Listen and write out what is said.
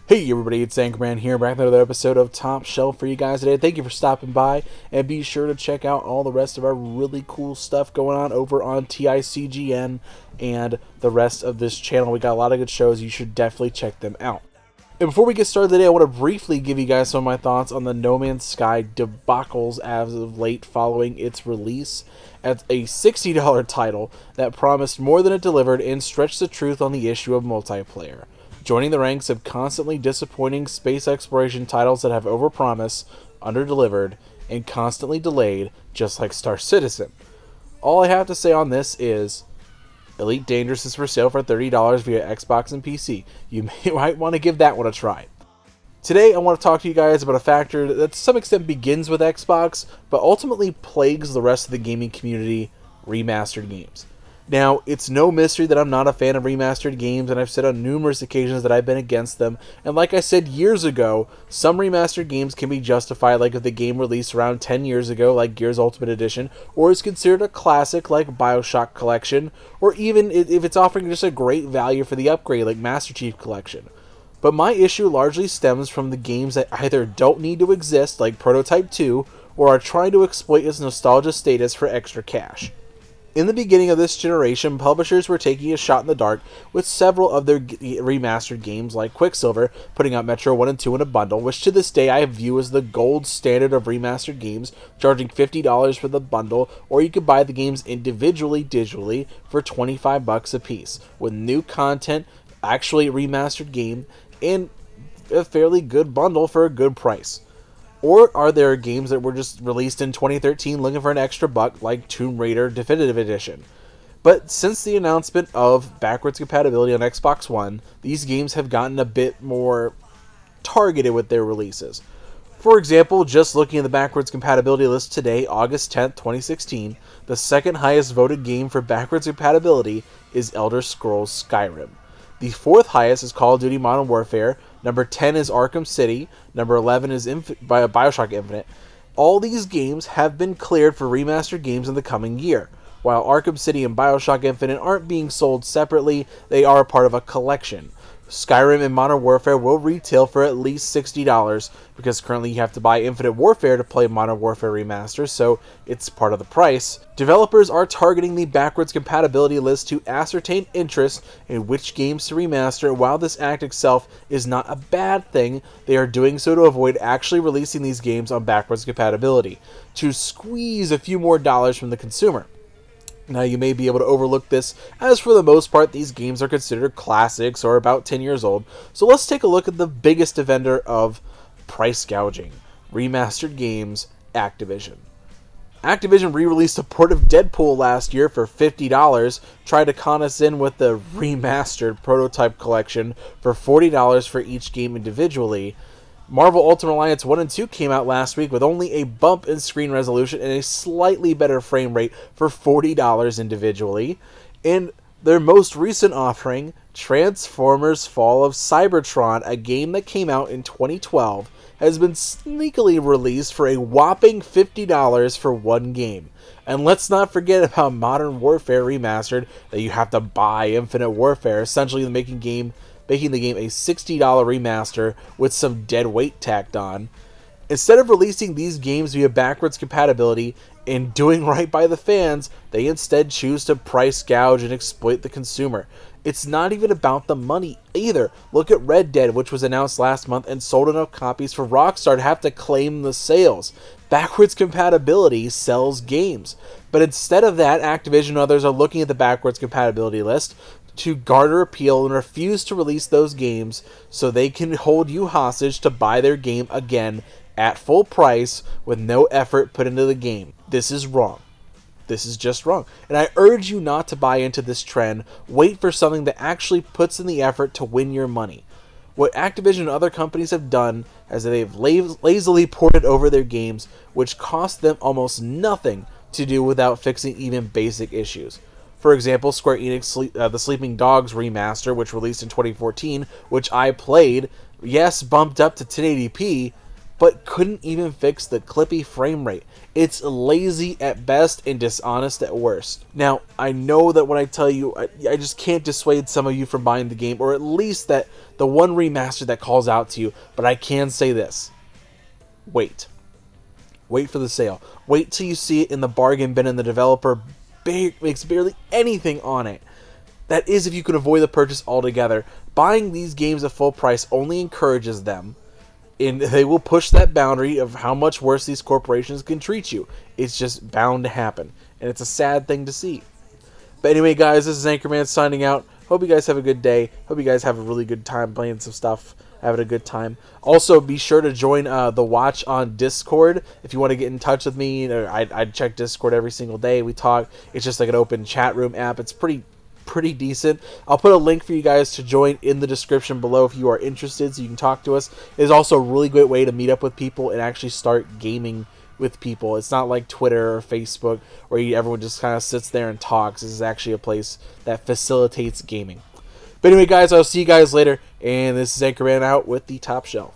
Hey everybody, it's Anchorman here, back with another episode of Top Shelf for you guys today. Thank you for stopping by, and be sure to check out all the rest of our really cool stuff going on over on TICGN and the rest of this channel. We got a lot of good shows, you should definitely check them out. And before we get started today, I want to briefly give you guys some of my thoughts on the No Man's Sky debacles as of late following its release as a $60 title that promised more than it delivered and stretched the truth on the issue of multiplayer, joining the ranks of constantly disappointing space exploration titles that have overpromised, underdelivered, and constantly delayed, just like Star Citizen. All I have to say on this is, Elite Dangerous is for sale for $30 via Xbox and PC. You might want to give that one a try. Today I want to talk to you guys about a factor that to some extent begins with Xbox, but ultimately plagues the rest of the gaming community: remastered games. Now, it's no mystery that I'm not a fan of remastered games, and I've said on numerous occasions that I've been against them. And like I said years ago, some remastered games can be justified, like if the game released around 10 years ago, like Gears Ultimate Edition, or is considered a classic, like Bioshock Collection, or even if it's offering just a great value for the upgrade, like Master Chief Collection. But my issue largely stems from the games that either don't need to exist, like Prototype 2, or are trying to exploit its nostalgia status for extra cash. In the beginning of this generation, publishers were taking a shot in the dark with several of their remastered games, like Quicksilver putting out Metro 1 and 2 in a bundle, which to this day I view as the gold standard of remastered games, charging $50 for the bundle, or you could buy the games individually digitally for $25 a piece, with new content, actually remastered game, and a fairly good bundle for a good price. Or are there games that were just released in 2013 looking for an extra buck, like Tomb Raider Definitive Edition? But since the announcement of backwards compatibility on Xbox One, these games have gotten a bit more targeted with their releases. For example, just looking at the backwards compatibility list today, August 10th, 2016, the second highest voted game for backwards compatibility is Elder Scrolls Skyrim. The fourth highest is Call of Duty Modern Warfare. Number 10 is Arkham City. Number 11 is Bioshock Infinite. All these games have been cleared for remastered games in the coming year. While Arkham City and Bioshock Infinite aren't being sold separately, they are a part of a collection. Skyrim and Modern Warfare will retail for at least $60, because currently you have to buy Infinite Warfare to play Modern Warfare Remastered, so it's part of the price. Developers are targeting the backwards compatibility list to ascertain interest in which games to remaster. While this act itself is not a bad thing, they are doing so to avoid actually releasing these games on backwards compatibility, to squeeze a few more dollars from the consumer. Now, you may be able to overlook this, as for the most part these games are considered classics or about 10 years old, so let's take a look at the biggest offender of price gouging: remastered games, Activision. Activision re-released a port of Deadpool last year for $50, tried to con us in with the remastered Prototype Collection for $40 for each game individually. Marvel Ultimate Alliance 1 and 2 came out last week with only a bump in screen resolution and a slightly better frame rate for $40 individually. And their most recent offering, Transformers Fall of Cybertron, a game that came out in 2012, has been sneakily released for a whopping $50 for one game. And let's not forget about Modern Warfare Remastered, that you have to buy Infinite Warfare, essentially making the game a $60 remaster with some dead weight tacked on. Instead of releasing these games via backwards compatibility and doing right by the fans, they instead choose to price gouge and exploit the consumer. It's not even about the money either. Look at Red Dead, which was announced last month and sold enough copies for Rockstar to have to claim the sales. Backwards compatibility sells games. But instead of that, Activision and others are looking at the backwards compatibility list to garner appeal and refuse to release those games so they can hold you hostage to buy their game again at full price with no effort put into the game. This is wrong. This is just wrong. And I urge you not to buy into this trend. Wait for something that actually puts in the effort to win your money. What Activision and other companies have done is that they've lazily ported over their games, which cost them almost nothing to do without fixing even basic issues. For example, Square Enix The Sleeping Dogs remaster, which released in 2014, which I played, yes, bumped up to 1080p, but couldn't even fix the clippy frame rate. It's lazy at best and dishonest at worst. Now, I know that when I tell you, I just can't dissuade some of you from buying the game, or at least that the one remaster that calls out to you, but I can say this. Wait. Wait for the sale. Wait till you see it in the bargain bin and the developer makes barely anything on it. That is if you can avoid the purchase altogether. Buying these games at full price only encourages them, and they will push that boundary of how much worse these corporations can treat you. It's just bound to happen, and it's a sad thing to see. But anyway, guys, this is Anchorman signing out. Hope you guys have a good day. Hope you guys have a really good time playing some stuff, having a good time. Also, be sure to join the watch on Discord if you want to get in touch with me. I check Discord every single day. We talk. It's just like an open chat room app. It's pretty decent. I'll put a link for you guys to join in the description below if you are interested, so you can talk to us. It's also a really great way to meet up with people and actually start gaming with people. It's not like Twitter or Facebook where everyone just kind of sits there and talks. This is actually a place that facilitates gaming. But anyway, guys, I'll see you guys later, and this is Anchorman out with the Top Shelf.